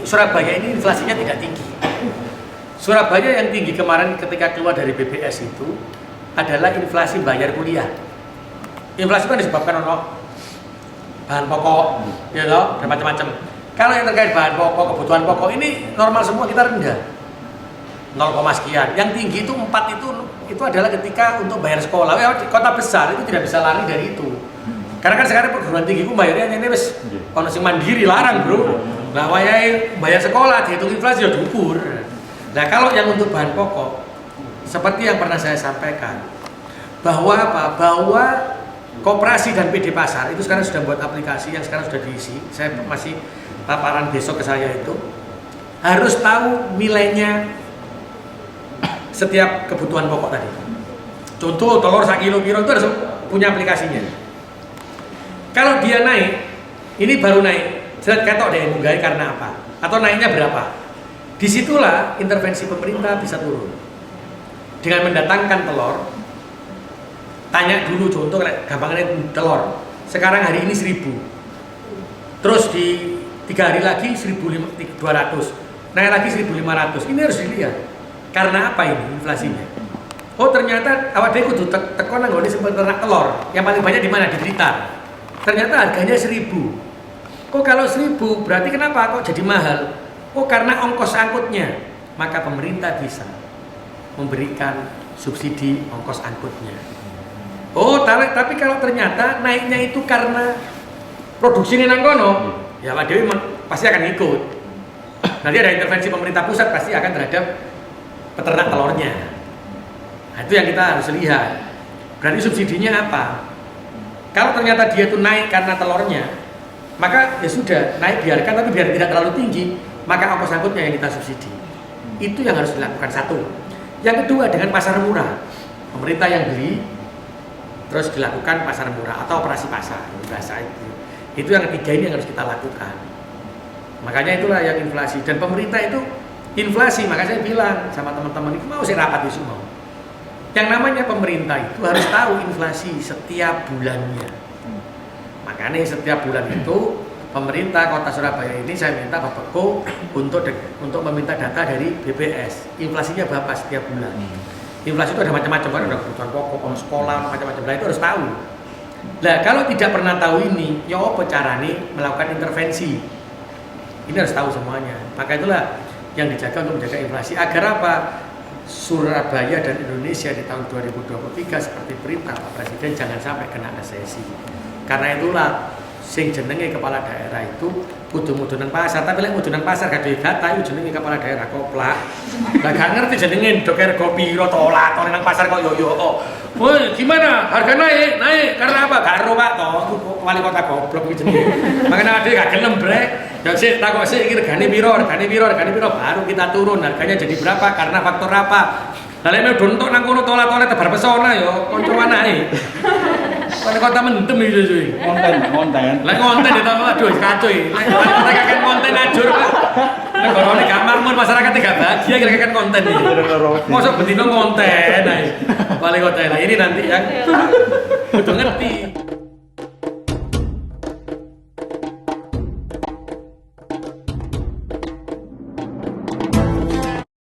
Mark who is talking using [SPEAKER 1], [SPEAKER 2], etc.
[SPEAKER 1] Surabaya ini inflasinya tidak tinggi. Surabaya yang tinggi kemarin ketika keluar dari BPS itu adalah inflasi bayar kuliah. Inflasi kan disebabkan ono bahan pokok, ya toh, dan macam-macam. Kalau yang terkait bahan pokok, kebutuhan pokok ini normal semua, kita rendah. 0, sekian. Yang tinggi itu 4 itu adalah ketika untuk bayar sekolah. Ya, di kota besar itu tidak bisa lari dari itu. Karena kan sekarang perguruan tinggi itu bayarnya ini wis ono sing mandiri larang, Bro. Nah, wayahe bayar sekolah dihitung inflasi ya diukur. Nah, kalau yang untuk bahan pokok seperti yang pernah saya sampaikan bahwa apa? Bahwa Koperasi dan PD Pasar itu sekarang sudah buat aplikasi yang sekarang sudah diisi. Saya masih paparan besok ke saya itu harus tahu nilainya setiap kebutuhan pokok tadi. Contoh telur 1 kilo itu harus punya aplikasinya. Kalau dia naik, ini baru naik, jelas ketok deh munggahnya karena apa? Atau naiknya berapa? Disitulah intervensi pemerintah bisa turun dengan mendatangkan telur. Tanya dulu contoh gampangnya telur. Sekarang hari ini 1000. Terus di 3 hari lagi 1200. Naik lagi 1500. Ini harus dilihat. Karena apa ini inflasinya? Oh, ternyata awak dhewe kudu teko nang nggone sing ternak telur. Yang paling banyak di mana? Di Blitar. Ternyata harganya 1000. Kok kalau 1000 berarti kenapa kok jadi mahal? Oh, karena ongkos angkutnya. Maka pemerintah bisa memberikan subsidi ongkos angkutnya. Oh, tapi kalau ternyata naiknya itu karena produksi ini nang kono, ya Pak Dewi pasti akan ikut. Nanti ada intervensi pemerintah pusat pasti akan terhadap peternak telurnya. Nah, itu yang kita harus lihat. Berarti subsidinya apa? Kalau ternyata dia itu naik karena telurnya, maka ya sudah, naik biarkan, tapi biar tidak terlalu tinggi, maka ongkos angkutnya yang kita subsidi. Itu yang harus dilakukan satu. Yang kedua dengan pasar murah. Pemerintah yang beli terus dilakukan pasar murah atau operasi pasar bahasa itu yang ketiga ini yang harus kita lakukan. Makanya itulah yang inflasi, dan pemerintah itu inflasi, maka saya bilang sama teman-teman itu mau saya rapat di semua. Yang namanya pemerintah itu harus tahu inflasi setiap bulannya. Makanya setiap bulan itu pemerintah Kota Surabaya ini saya minta Bapak Ko untuk meminta data dari BPS inflasinya berapa setiap bulan. Inflasi itu ada macam-macam, kan ada kebutuhan pokok, sekolah, macam-macam. Nah, itu harus tahu. Nah, kalau tidak pernah tahu ini, ya apa caranya melakukan intervensi? Ini harus tahu semuanya. Maka itulah yang dijaga untuk menjaga inflasi. Agar apa? Surabaya dan Indonesia di tahun 2023 seperti perintah Pak Presiden jangan sampai kena resesi. Karena itulah sing jenenge kepala daerah itu kudu mudunan pasar, tapi lek mudunan pasar gak duwe data iku jenenge kepala daerah koplak. Lah gak ngerti jenenge doker kopi ro tolak to nang pasar kok yo oh. Woi, gimana? Harga naik? Naik karena apa? Gak ero Pak to, wali kota goblok iki jenenge. Makanya ade gak gelem brek. Ya sik takok sik iki regane piro baru kita turun harganya jadi berapa karena faktor apa? Lah lek dontok nang kono tolak-tolak tebar pesona yo kanca anake. Pada kota mendem itu cuy. Konten. Lah konten itu aduh kacau iki. Lek kakek konten ajur Pak. Negarane gak makmur, masyarakat gak bahagia kira-kira konten iki. Mosok bendino konten ae. Wali kota. Nah, ini nanti yang kudu ngerti.